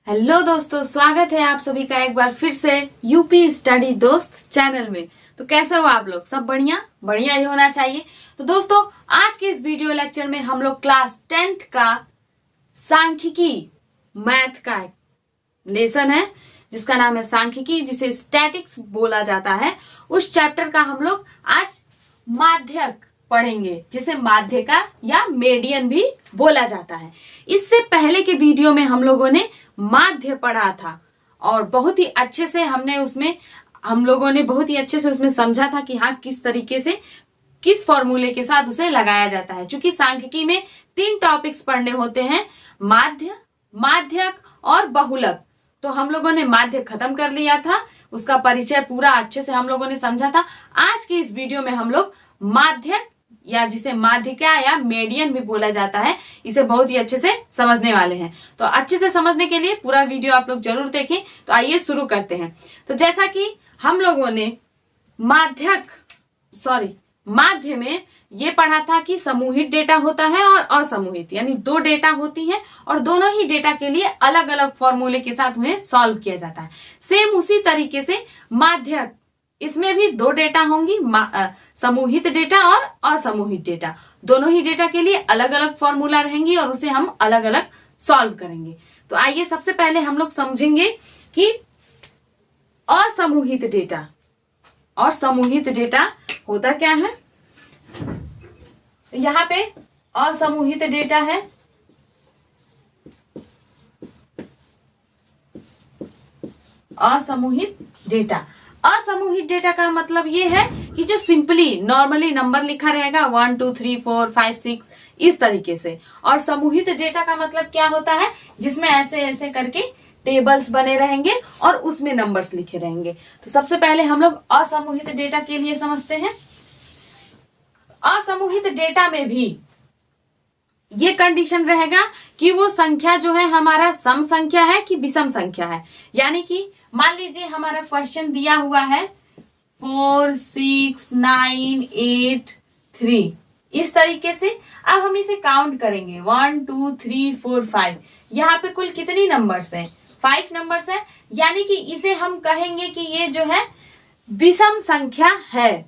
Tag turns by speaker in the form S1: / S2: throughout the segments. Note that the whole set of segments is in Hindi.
S1: हेलो दोस्तों, स्वागत है आप सभी का एक बार फिर से यूपी स्टडी दोस्त चैनल में। तो कैसे हो आप लोग? सब बढ़िया बढ़िया ही होना चाहिए। तो दोस्तों, आज के इस वीडियो लेक्चर में हम लोग क्लास 10th का सांख्यिकी मैथ का लेसन है जिसका नाम है सांख्यिकी, जिसे स्टैटिक्स बोला जाता है। उस चैप्टर का हम लोग आज माध्यक पढ़ेंगे, जिसे माध्यिका या मेडियन भी बोला जाता है। इससे पहले के वीडियो में हम लोगों ने माध्य पढ़ा था और बहुत ही अच्छे से हम लोगों ने बहुत ही अच्छे से उसमें समझा था कि हाँ, किस तरीके से किस फॉर्मूले के साथ उसे लगाया जाता है। चूंकि सांख्यिकी में 3 टॉपिक्स पढ़ने होते हैं, माध्य, माध्यक और बहुलक। तो हम लोगों ने माध्य खत्म कर लिया था, उसका परिचय पूरा अच्छे से हम लोगों ने समझा था। आज की इस वीडियो में हम लोग माध्यक या जिसे माध्यिका या मेडियन भी बोला जाता है, इसे बहुत ही अच्छे से समझने वाले हैं। तो अच्छे से समझने के लिए पूरा वीडियो आप लोग जरूर देखें। तो आइए शुरू करते हैं। तो जैसा कि हम लोगों ने माध्य में ये पढ़ा था कि समूहित डेटा होता है और असमूहित, यानी 2 डेटा होती हैं और दोनों ही डेटा के लिए अलग अलग फॉर्मूले के साथ उन्हें सॉल्व किया जाता है। सेम उसी तरीके से माध्यक, इसमें भी 2 डेटा होंगी, समूहित डेटा और असमूहित डेटा। दोनों ही डेटा के लिए अलग अलग फॉर्मूला रहेंगी और उसे हम अलग अलग सॉल्व करेंगे। तो आइए सबसे पहले हम लोग समझेंगे कि असमूहित डेटा और समूहित डेटा होता क्या है। यहाँ पे असमूहित डेटा है, असमूहित डेटा। असमूहित डेटा का मतलब ये है कि जो सिंपली नॉर्मली नंबर लिखा रहेगा 1 2 3 4 5 6 इस तरीके से। और समूहित डेटा का मतलब क्या होता है, जिसमें ऐसे ऐसे करके टेबल्स बने रहेंगे और उसमें नंबर्स लिखे रहेंगे। तो सबसे पहले हम लोग असमूहित डेटा के लिए समझते हैं। असमूहित डेटा में भी ये कंडीशन रहेगा कि वो संख्या जो है हमारा सम संख्या है कि विषम संख्या है। यानी कि मान लीजिए हमारा क्वेश्चन दिया हुआ है 4 6 9 8 3 इस तरीके से। अब हम इसे काउंट करेंगे 1 2 3 4 5। यहाँ पे कुल कितनी नंबर्स हैं? 5 नंबर्स हैं। यानी कि इसे हम कहेंगे कि ये जो है विषम संख्या है,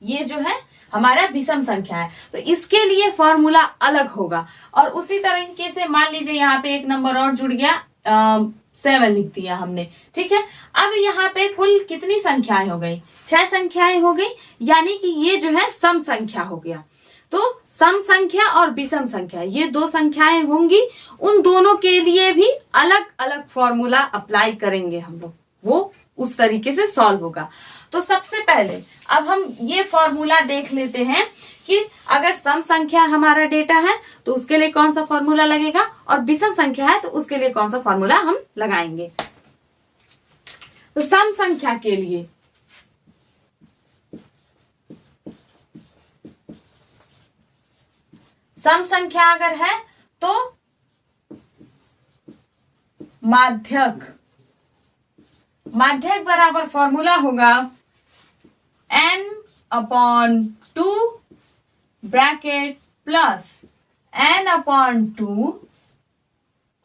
S1: ये जो है हमारा विषम संख्या है। तो इसके लिए फॉर्मूला अलग होगा। और उसी तरीके से मान लीजिए यहाँ पे एक नंबर और जुड़ गया, 7 लिख दिया हमने, ठीक है। अब यहाँ पे कुल कितनी संख्याएं हो गई? 6 संख्याएं हो गई। यानी कि ये जो है सम संख्या हो गया। तो सम संख्या और विषम संख्या ये 2 संख्याएं होंगी। उन दोनों के लिए भी अलग अलग फॉर्मूला अप्लाई करेंगे हम लोग, वो उस तरीके से सॉल्व होगा। तो सबसे पहले अब हम ये फॉर्मूला देख लेते हैं कि अगर सम संख्या हमारा डेटा है तो उसके लिए कौन सा फॉर्मूला लगेगा, और विषम संख्या है तो उसके लिए कौन सा फॉर्मूला हम लगाएंगे। तो सम संख्या के लिए सम संख्या अगर है तो माध्यक बराबर फॉर्मूला होगा n/2 ब्रैकेट प्लस n/2,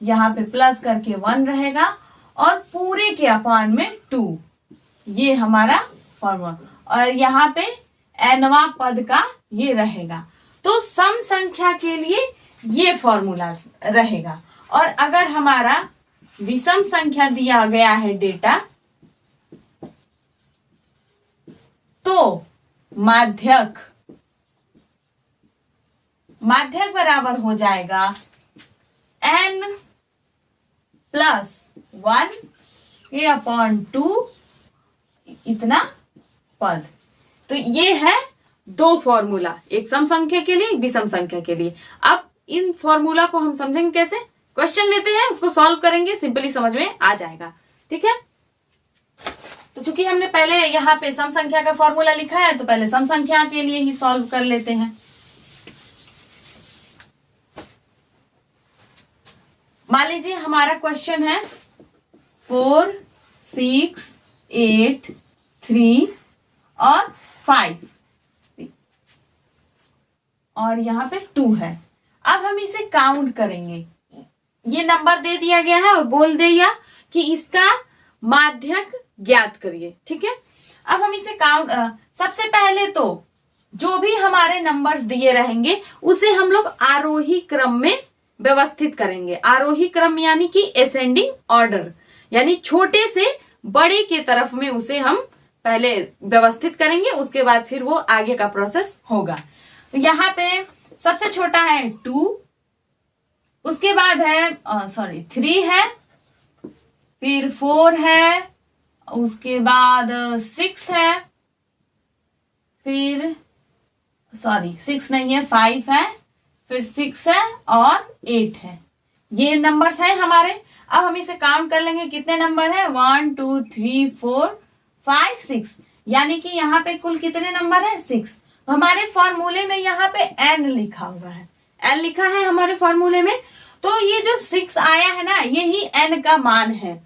S1: यहाँ पे प्लस करके 1 रहेगा और पूरे के अपान में 2, ये हमारा फॉर्मूला। और यहाँ पे nवां पद का ये रहेगा। तो सम संख्या के लिए ये फॉर्मूला रहेगा। और अगर हमारा विषम संख्या दिया गया है डेटा, तो माध्यक बराबर हो जाएगा n+1/2 इतना पद। तो ये है 2 फॉर्मूला, एक सम संख्या के लिए, एक विषम संख्या के लिए। अब इन फॉर्मूला को हम समझेंगे कैसे। क्वेश्चन लेते हैं, उसको सॉल्व करेंगे, सिंपली समझ में आ जाएगा, ठीक है। तो चूंकि हमने पहले यहाँ पे सम संख्या का फॉर्मूला लिखा है, तो पहले सम संख्या के लिए ही सॉल्व कर लेते हैं। मान लीजिए हमारा क्वेश्चन है 4 6 8 3 और 5 और यहाँ पे 2 है। अब हम इसे काउंट करेंगे। ये नंबर दे दिया गया है और बोल दिया कि इसका माध्यक ज्ञात करिए। ठीक है, अब हम इसे काउंट, सबसे पहले तो जो भी हमारे नंबर्स दिए रहेंगे उसे हम लोग आरोही क्रम में व्यवस्थित करेंगे। आरोही क्रम यानी कि असेंडिंग ऑर्डर, यानी छोटे से बड़े के तरफ में उसे हम पहले व्यवस्थित करेंगे, उसके बाद फिर वो आगे का प्रोसेस होगा। तो यहाँ पे सबसे छोटा है 2, उसके बाद है 3 है, फिर 4 है, उसके बाद 6 है, फिर 6 नहीं है, 5 है, फिर 6 है और 8 है। ये नंबर्स हैं हमारे। अब हम इसे काउंट कर लेंगे, कितने नंबर है, 1 2 3 4 5 6, यानी कि यहाँ पे कुल कितने नंबर है, 6। तो हमारे फॉर्मूले में यहाँ पे n लिखा हुआ है, n लिखा है हमारे फॉर्मूले में। तो ये जो 6 आया है ना, यही n का मान है।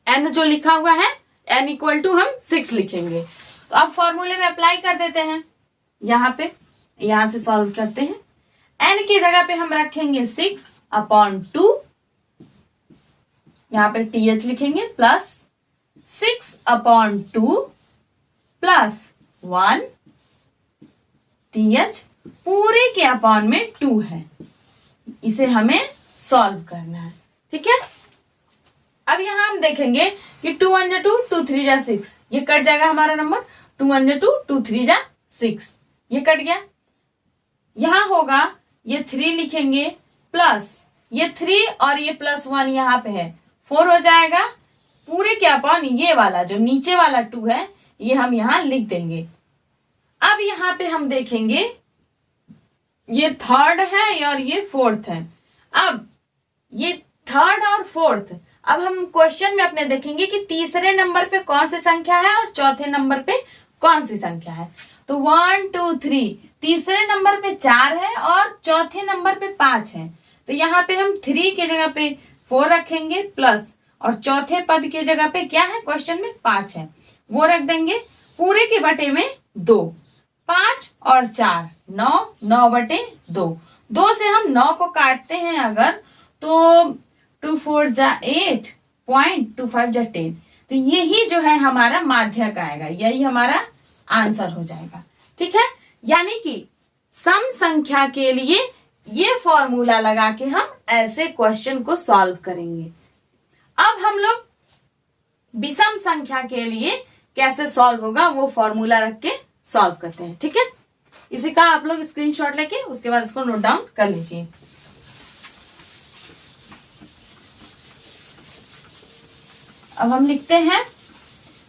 S1: n जो लिखा हुआ है, n इक्वल टू हम 6 लिखेंगे। तो अब फॉर्मूले में अप्लाई कर देते हैं, यहाँ पे, यहां से सॉल्व करते हैं। n की जगह पे हम रखेंगे 6/2, यहाँ पे th लिखेंगे, प्लस 6/2 प्लस 1 th पूरे के अपॉन में 2 है। इसे हमें सॉल्व करना है। ठीक है, अब यहां हम देखेंगे कि 2 1 जा 2, 2 3 जा 6, ये कट जाएगा हमारा नंबर। 2 1 जा 2, 2 3 जा 6, ये कट गया। यहां होगा ये 3 लिखेंगे, प्लस ये 3 और ये प्लस 1 यहाँ पे है, 4 हो जाएगा। पूरे के अपॉन ये वाला जो नीचे वाला 2 है, ये हम यहाँ लिख देंगे। अब यहाँ पे हम देखेंगे ये थर्ड है और ये फोर्थ है। अब ये थर्ड और फोर्थ, अब हम क्वेश्चन में अपने देखेंगे कि तीसरे नंबर पे कौन सी संख्या है और चौथे नंबर पे कौन सी संख्या है। तो 1 2 3, तीसरे नंबर पे 4 है और चौथे नंबर पे 5 है। तो यहाँ पे हम 3 की जगह पे 4 रखेंगे, प्लस और चौथे पद की जगह पे क्या है, क्वेश्चन में 5 है, वो रख देंगे। पूरे के बटे में 2, 5 और 4 9, 9/2। 2 से हम 9 को काटते हैं अगर, तो 2 4 जा 8, 0.25 जा 10। तो यही जो है हमारा माध्यक आएगा, यही हमारा आंसर हो जाएगा। ठीक है, यानी कि सम संख्या के लिए ये फॉर्मूला लगा के हम ऐसे क्वेश्चन को सॉल्व करेंगे। अब हम लोग विषम संख्या के लिए कैसे सॉल्व होगा वो फॉर्मूला रख के सॉल्व करते हैं। ठीक है, इसी का आप लोग स्क्रीनशॉट लेके उसके बाद इसको नोट डाउन कर लीजिए। अब हम लिखते हैं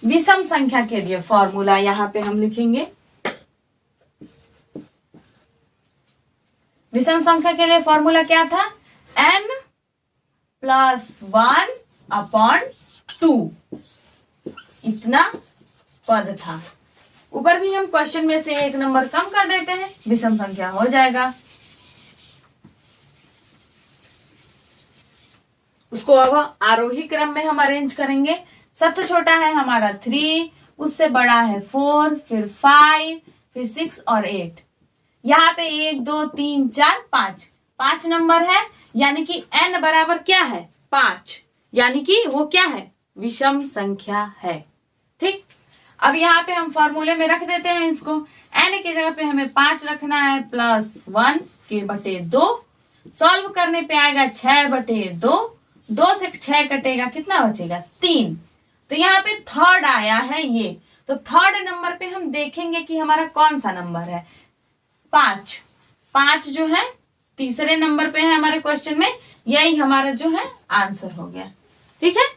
S1: विषम संख्या के लिए फॉर्मूला, यहां पे हम लिखेंगे विषम संख्या के लिए फॉर्मूला क्या था, n + 1/2, इतना पद था। ऊपर भी हम क्वेश्चन में से एक नंबर कम कर देते हैं, विषम संख्या हो जाएगा। उसको अब आरोही क्रम में हम अरेंज करेंगे। सबसे छोटा है हमारा 3, उससे बड़ा है 4, फिर 5, फिर 6 और 8। यहाँ पे 1 2 3 4 5 नंबर है, यानी कि n बराबर क्या है, 5, यानी कि वो क्या है, विषम संख्या है। ठीक, अब यहाँ पे हम फॉर्मूले में रख देते हैं इसको। n की जगह पे हमें 5 रखना है, प्लस 1 के बटे 2। सॉल्व करने पे आएगा 6/2, 2 से 6 कटेगा, कितना बचेगा, 3। तो यहाँ पे थर्ड आया है ये, तो थर्ड नंबर पे हम देखेंगे कि हमारा कौन सा नंबर है, 5 जो है तीसरे नंबर पे है हमारे क्वेश्चन में, यही हमारा जो है आंसर हो गया। ठीक है,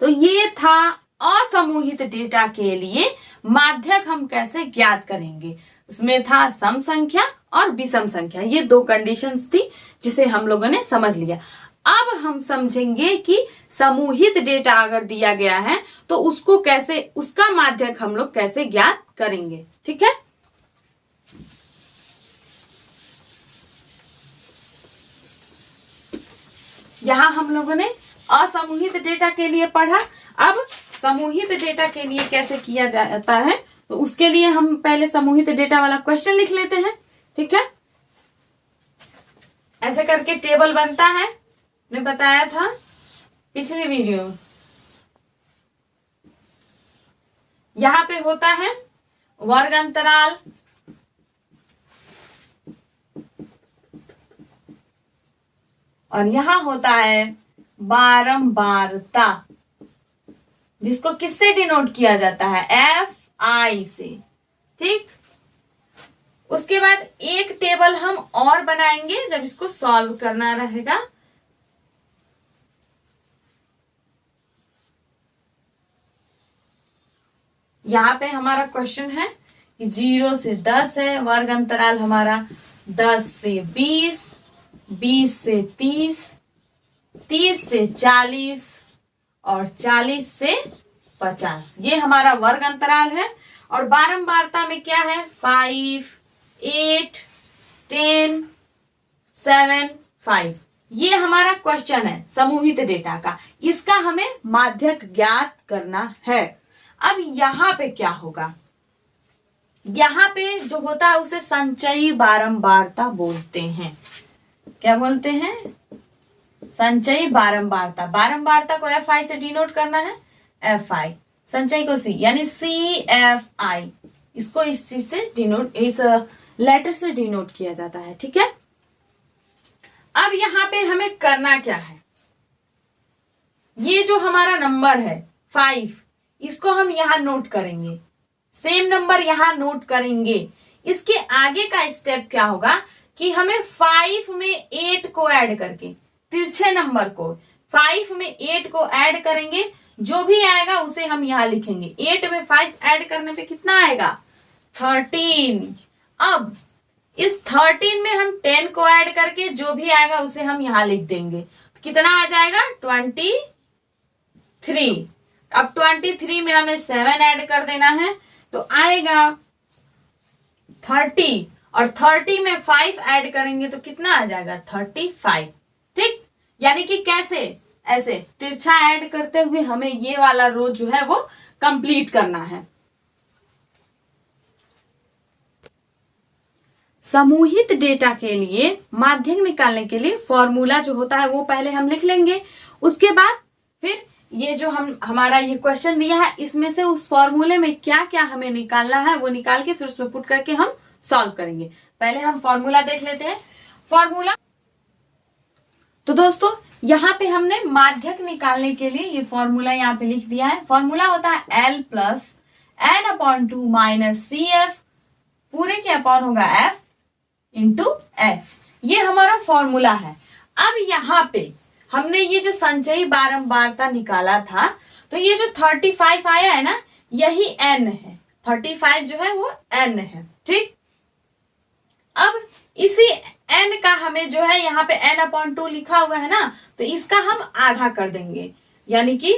S1: तो ये था असमूहित डेटा के लिए माध्यक हम कैसे ज्ञात करेंगे। उसमें था सम संख्या और विषम संख्या, ये 2 कंडीशंस थी जिसे हम लोगों ने समझ लिया। अब हम समझेंगे कि समूहित डेटा अगर दिया गया है तो उसको कैसे, उसका माध्यक हम लोग कैसे ज्ञात करेंगे। ठीक है, यहां हम लोगों ने असमूहित डेटा के लिए पढ़ा। अब समूहित डेटा के लिए कैसे किया जाता है, तो उसके लिए हम पहले समूहित डेटा वाला क्वेश्चन लिख लेते हैं। ठीक है, ऐसे करके टेबल बनता है, मैं बताया था पिछली वीडियो में। यहां पे होता है वर्ग अंतराल, और यहां होता है बारंबारता, जिसको किससे डिनोट किया जाता है, FI से। ठीक, उसके बाद एक टेबल हम और बनाएंगे जब इसको सॉल्व करना रहेगा। यहां पे हमारा क्वेश्चन है कि 0 से 10 है, वर्ग अंतराल हमारा 10 से 20, 20 से 30, 30 से 40 और 40 से 50, ये हमारा वर्ग अंतराल है। और बारंबारता में क्या है, 5, 8, 10, 7, 5, ये हमारा क्वेश्चन है समूहित डेटा का। इसका हमें माध्यक ज्ञात करना है। अब यहां पे क्या होगा, यहां पे जो होता है उसे संचयी बारंबारता बोलते हैं। क्या बोलते हैं, संचयी बारंबारता। बारंबारता को FI से डिनोट करना है, FI, संचयी को C, यानी CFI। इसको इस चीज से डिनोट, इस लेटर से डिनोट किया जाता है। ठीक है, अब यहां पे हमें करना क्या है, ये जो हमारा नंबर है 5, इसको हम यहां नोट करेंगे, सेम नंबर यहां नोट करेंगे। इसके आगे का स्टेप क्या होगा कि हमें 5 में 8 को ऐड करके, तिरछे नंबर को 5 में 8 को ऐड करेंगे, जो भी आएगा उसे हम यहां लिखेंगे। 8 में 5 ऐड करने पे कितना आएगा, 13। अब इस 13 में हम 10 को ऐड करके जो भी आएगा उसे हम यहां लिख देंगे, कितना आ जाएगा, 23। अब 23 में हमें 7 ऐड कर देना है तो आएगा 30, और 30 में 5 ऐड करेंगे तो कितना आ जाएगा, 35। ठीक, यानी कि कैसे, ऐसे तिरछा ऐड करते हुए हमें ये वाला रो जो है वो कंप्लीट करना है। समूहित डेटा के लिए माध्यक निकालने के लिए फॉर्मूला जो होता है वो पहले हम लिख लेंगे। उसके बाद फिर ये जो हमारा ये क्वेश्चन दिया है, इसमें से उस फॉर्मूले में क्या क्या हमें निकालना है वो निकाल के फिर उसमें पुट करके हम सॉल्व करेंगे। पहले हम फॉर्मूला देख लेते हैं। फॉर्मूला, तो दोस्तों यहाँ पे हमने माध्यक निकालने के लिए ये फॉर्मूला यहाँ पे लिख दिया है। फॉर्मूला होता है L plus N/2 minus CF पूरे के अपॉन होगा F इंटू H, ये हमारा फॉर्मूला है। अब यहाँ पे हमने ये जो संचयी बारंबारता निकाला था, तो ये जो 35 आया है ना, यही N है, 35 जो है वो N है। ठीक, अब इसी n का हमें जो है यहाँ पे N/2 लिखा हुआ है ना, तो इसका हम आधा कर देंगे, यानी कि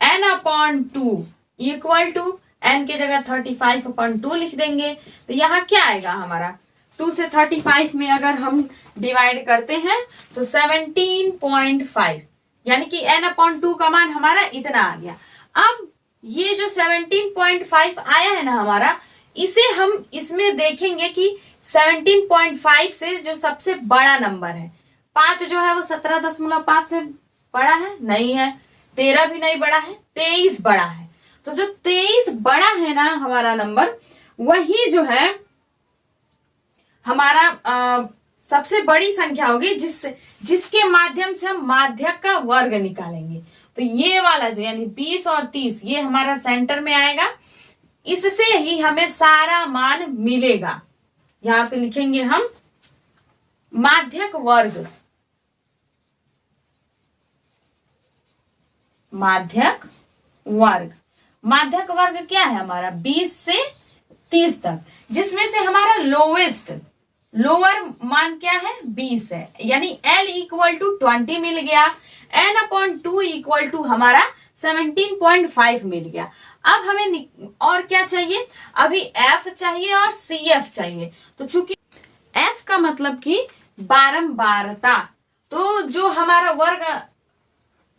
S1: N/2 इक्वल टू n की जगह 35/2 लिख देंगे। तो यहाँ क्या आएगा हमारा, 2 से 35 में अगर हम डिवाइड करते हैं तो 17.5, यानी कि N/2 का मान हमारा इतना आ गया। अब ये जो 17.5 आया है ना हमारा, इसे हम इसमें देखेंगे कि 17.5 से जो सबसे बड़ा नंबर है, 5 जो है वो 17.5 से बड़ा है, नहीं है, 13 भी नहीं बड़ा है, 23 बड़ा है। तो जो 23 बड़ा है ना हमारा नंबर, वही जो है हमारा सबसे बड़ी संख्या होगी जिसके माध्यम से हम माध्यक का वर्ग निकालेंगे। तो ये वाला जो यानी 20 और 30 ये हमारा सेंटर में आएगा, इससे ही हमें सारा मान मिलेगा। यहां पे लिखेंगे हम माध्यक वर्ग, माध्यक वर्ग। माध्यक वर्ग क्या है हमारा, 20 से 30 तक, जिसमें से हमारा लोअर मान क्या है, 20 है, यानी L इक्वल टू 20 मिल गया, N/2 इक्वल टू हमारा 17.5 मिल गया। अब हमें और क्या चाहिए, अभी F चाहिए और CF चाहिए। तो चूंकि F का मतलब कि बारंबारता, तो जो हमारा वर्ग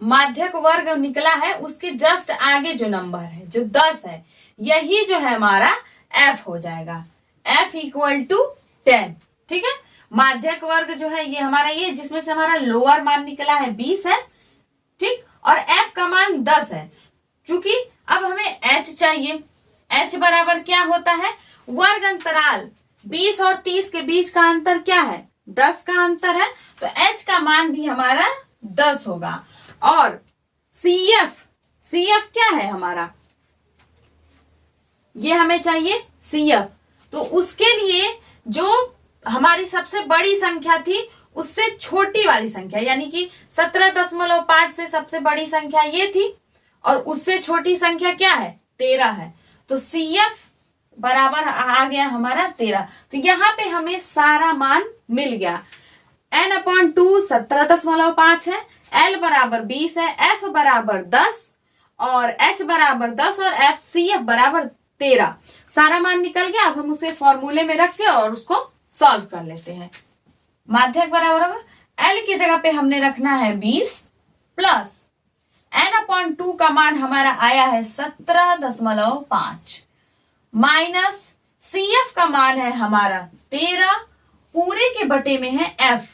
S1: माध्यक वर्ग निकला है उसके जस्ट आगे जो नंबर है जो 10 है, यही जो है हमारा F हो जाएगा, F इक्वल टू 10। ठीक है, माध्यक वर्ग जो है ये हमारा ये, जिसमें से हमारा लोअर मान निकला है 20 है, ठीक, और f का मान 10 है। चूंकि अब हमें h चाहिए, h बराबर क्या होता है, वर्ग अंतराल 20 और 30 के बीच का अंतर क्या है, 10 का अंतर है, तो h का मान भी हमारा 10 होगा। और CF क्या है हमारा, ये हमें चाहिए CF। तो उसके लिए जो हमारी सबसे बड़ी संख्या थी उससे छोटी वाली संख्या, यानी कि 17.5 से सबसे बड़ी संख्या ये थी और उससे छोटी संख्या क्या है, 13 है। तो CF बराबर आ गया हमारा 13। तो यहाँ पे हमें सारा मान मिल गया। n/2 17.5 है, L बराबर 20 है, F बराबर 10 और H बराबर 10 और CF बराबर 13। सारा मान निकल गया। अब हम उसे फॉर्मूले में रख के और उसको सॉल्व कर लेते हैं। माध्यक बराबर होगा L की जगह पे हमने रखना है 20 प्लस n/2 का मान हमारा आया है 17.5 माइनस CF का मान है हमारा 13, पूरे के बटे में है F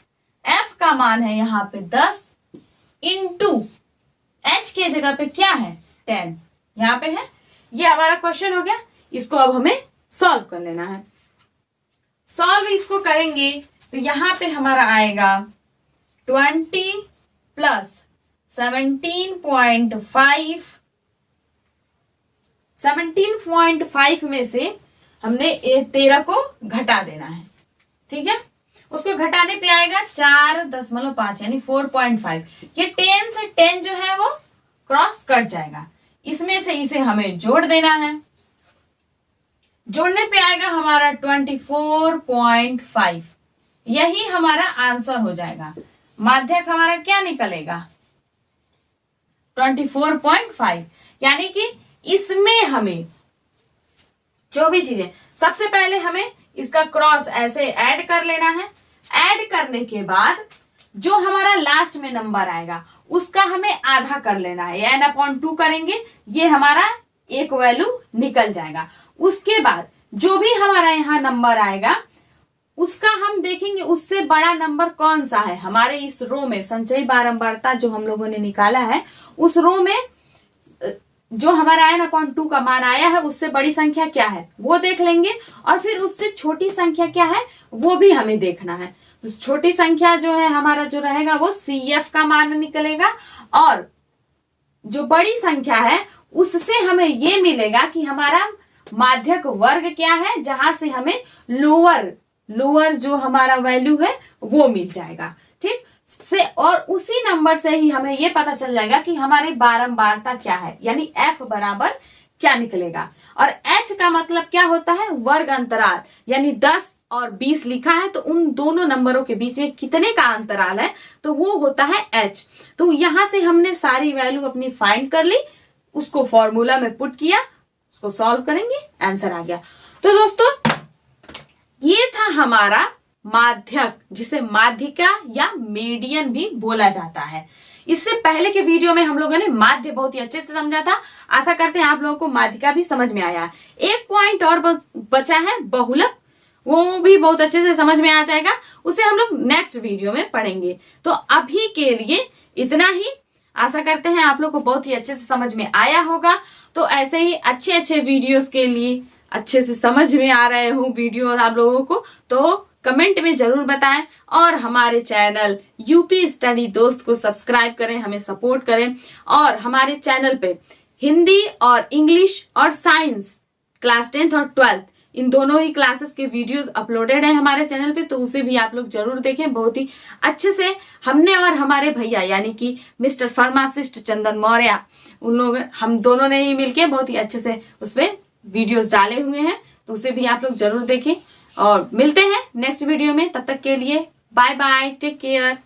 S1: का मान है यहाँ पे 10 इंटू H के जगह पे क्या है 10 यहाँ पे है। ये हमारा क्वेश्चन हो गया। इसको अब हमें सॉल्व कर लेना है। सॉल्व इसको करेंगे तो यहाँ पे हमारा आएगा 20 प्लस 17.5 में से हमने 13 को घटा देना है, ठीक है। उसको घटाने पे आएगा 4.5 यानी 4.5। ये 10 से 10 जो है वो क्रॉस कट जाएगा, इसमें से इसे हमें जोड़ देना है। जोड़ने पे आएगा हमारा 24.5, यही हमारा आंसर हो जाएगा। माध्यक हमारा क्या निकलेगा 24.5, यानी कि इसमें हमें जो भी चीजें, सबसे पहले हमें इसका क्रॉस ऐसे ऐड कर लेना है। ऐड करने के बाद जो हमारा लास्ट में नंबर आएगा उसका हमें आधा कर लेना है, n/2 करेंगे, ये हमारा एक वैल्यू निकल जाएगा। उसके बाद जो भी हमारा यहाँ नंबर आएगा उसका हम देखेंगे उससे बड़ा नंबर कौन सा है। हमारे इस रो में संचयी बारंबारता जो हम लोगों ने निकाला है, उस रो में जो हमारा n/2 का मान आया है उससे बड़ी संख्या क्या है वो देख लेंगे, और फिर उससे छोटी संख्या क्या है वो भी हमें देखना है। तो छोटी संख्या जो है हमारा जो रहेगा वो CF का मान निकलेगा, और जो बड़ी संख्या है उससे हमें ये मिलेगा कि हमारा माध्यक वर्ग क्या है, जहां से हमें लोअर जो हमारा वैल्यू है वो मिल जाएगा, ठीक से। और उसी नंबर से ही हमें ये पता चल जाएगा कि हमारी बारंबारता क्या है, यानी F बराबर क्या निकलेगा। और H का मतलब क्या होता है, वर्ग अंतराल, यानी 10 और 20 लिखा है तो उन दोनों नंबरों के बीच में कितने का अंतराल है, तो वो होता है H। तो यहां से हमने सारी वैल्यू अपनी फाइंड कर ली, उसको फॉर्मूला में पुट किया, उसको सॉल्व करेंगे, आंसर आ गया। तो दोस्तों ये था हमारा माध्यक, जिसे माध्यिका या मीडियन भी बोला जाता है। इससे पहले के वीडियो में हम लोगों ने माध्य बहुत ही अच्छे से समझा था। आशा करते हैं आप लोगों को माध्यिका भी समझ में आया है। एक पॉइंट और बचा है बहुलक, वो भी बहुत अच्छे से समझ में आ जाएगा, उसे हम लोग नेक्स्ट वीडियो में पढ़ेंगे। तो अभी के लिए इतना ही। आशा करते हैं आप लोग को बहुत ही अच्छे से समझ में आया होगा। तो ऐसे ही अच्छे अच्छे वीडियोस के लिए, अच्छे से समझ में आ रहे हूँ वीडियो आप लोगों को, तो कमेंट में जरूर बताएं। और हमारे चैनल यूपी स्टडी दोस्त को सब्सक्राइब करें, हमें सपोर्ट करें। और हमारे चैनल पे हिंदी और इंग्लिश और साइंस क्लास 10th और 12th इन दोनों ही क्लासेस के वीडियोस अपलोडेड हैं हमारे चैनल पे, तो उसे भी आप लोग जरूर देखें। बहुत ही अच्छे से हमने और हमारे भैया यानी कि मिस्टर फार्मासिस्ट चंदन मौर्य, उन लोग हम दोनों ने ही मिलके बहुत ही अच्छे से उस पर वीडियोस डाले हुए हैं, तो उसे भी आप लोग जरूर देखें। और मिलते हैं नेक्स्ट वीडियो में, तब तक के लिए बाय बाय, टेक केयर।